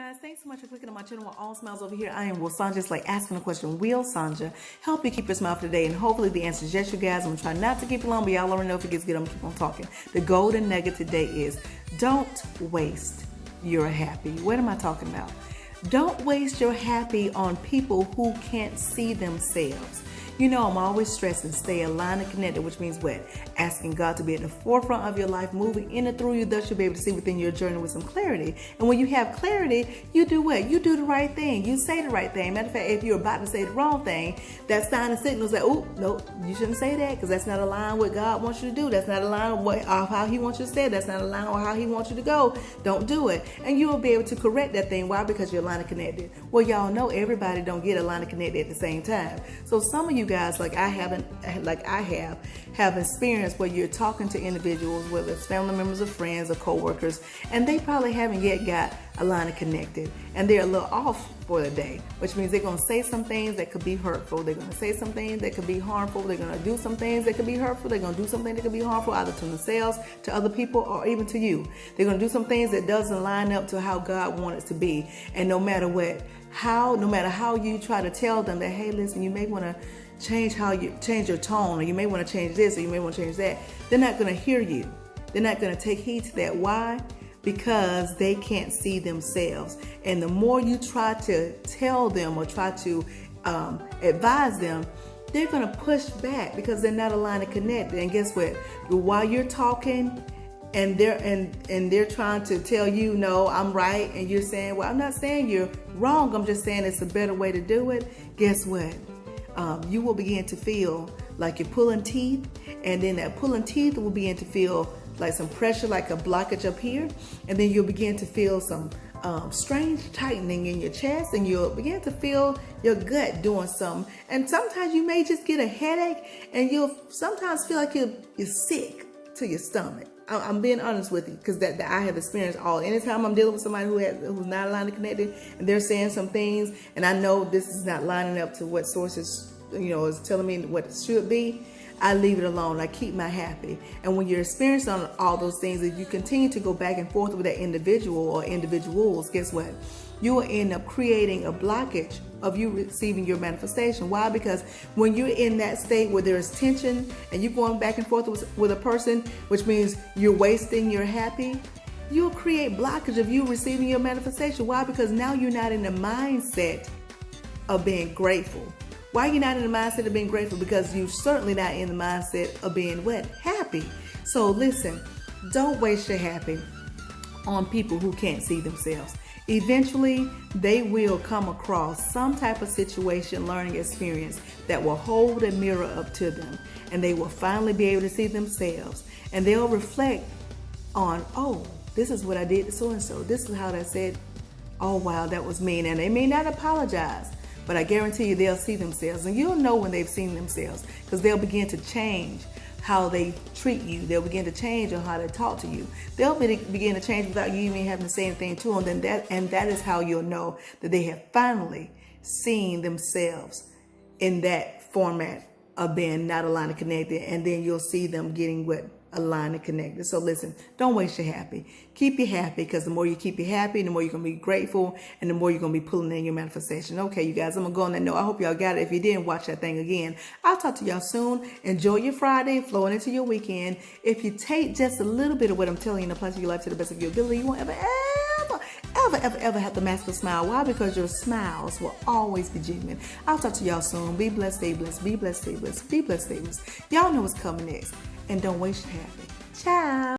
guys, thanks so much for clicking on my channel. All Smiles Over Here. I am Sanja. Just like asking a question. Will Sanja help you keep your smile for the day? And hopefully the answer is yes, you guys. I'm gonna try not to keep it long, but y'all already know if it gets good, I'm gonna keep on talking. The golden nugget today is don't waste your happy. What am I talking about? Don't waste your happy on people who can't see themselves. You know, I'm always stressing, stay aligned and connected, which means what? Asking God to be at the forefront of your life, moving in and through you, thus you'll be able to see within your journey with some clarity. And when you have clarity, you do what? You do the right thing. You say the right thing. Matter of fact, if you're about to say the wrong thing, that sign and signals that, oh, no, you shouldn't say that because that's not aligned with what God wants you to do. That's not aligned with how He wants you to say it. That's not aligned with how He wants you to go. Don't do it. And you will be able to correct that thing. Why? Because you're aligned and connected. Well, y'all know everybody don't get aligned and connected at the same time. So some of you guys, like I have experienced where you're talking to individuals, whether it's family members or friends or co-workers, and they probably haven't yet got aligned and connected, and they're a little off for the day, which means they're going to say some things that could be hurtful. They're going to say some things that could be harmful. They're going to do some things that could be hurtful. They're going to do something that could be harmful, either to themselves, to other people, or even to you. They're going to do some things that doesn't line up to how God wants it to be. And no matter how you try to tell them that, hey, listen, you may want to change your tone, or you may want to change this, or you may want to change that, they're not going to hear you. They're not going to take heed to that. Why? Because they can't see themselves. And the more you try to tell them or try to advise them, they're going to push back because they're not aligned and connected. And guess what? While you're talking and they're trying to tell you, no, I'm right, and you're saying, well, I'm not saying you're wrong, I'm just saying it's a better way to do it. Guess what? You will begin to feel like you're pulling teeth, and then that pulling teeth will begin to feel like some pressure, like a blockage up here, and then you'll begin to feel some strange tightening in your chest, and you'll begin to feel your gut doing something. And sometimes you may just get a headache, and you'll sometimes feel like you're sick to your stomach. I'm being honest with you, because that I have experienced all. Anytime I'm dealing with somebody who's not aligned and connected, and they're saying some things, and I know this is not lining up to what sources, is telling me what it should be, I leave it alone. I keep my happy. And when you're experiencing all those things, if you continue to go back and forth with that individual or individuals, guess what? You will end up creating a blockage of you receiving your manifestation. Why? Because when you're in that state where there's tension and you're going back and forth with a person, which means you're wasting your happy, you'll create blockage of you receiving your manifestation. Why? Because now you're not in the mindset of being grateful. Why are you not in the mindset of being grateful? Because you're certainly not in the mindset of being what? Happy. So listen, don't waste your happy on people who can't see themselves. Eventually, they will come across some type of situation, learning experience that will hold a mirror up to them, and they will finally be able to see themselves, and they'll reflect on, oh, this is what I did to so-and-so. This is how they said, oh, wow, that was mean. And they may not apologize, but I guarantee you they'll see themselves, and you'll know when they've seen themselves, because they'll begin to change how they treat you. They'll begin to change on how they talk to you. They'll begin to change without you even having to say anything to them. And that is how you'll know that they have finally seen themselves in that format of being not aligned and connected. And then you'll see them getting what? Aligned and connected. So listen, don't waste your happy. Keep you happy, because the more you keep you happy, the more you're going to be grateful, and the more you're going to be pulling in your manifestation. Okay, you guys, I'm going to go on that note. I hope y'all got it. If you didn't, watch that thing again. I'll talk to y'all soon. Enjoy your Friday, flowing into your weekend. If you take just a little bit of what I'm telling you and apply to your life to the best of your ability, you won't ever have to mask a smile. Why? Because your smiles will always be genuine. I'll talk to y'all soon. Be blessed, stay blessed, be blessed, stay blessed, be blessed, stay blessed. Y'all know what's coming next. And don't waste your happy. Ciao.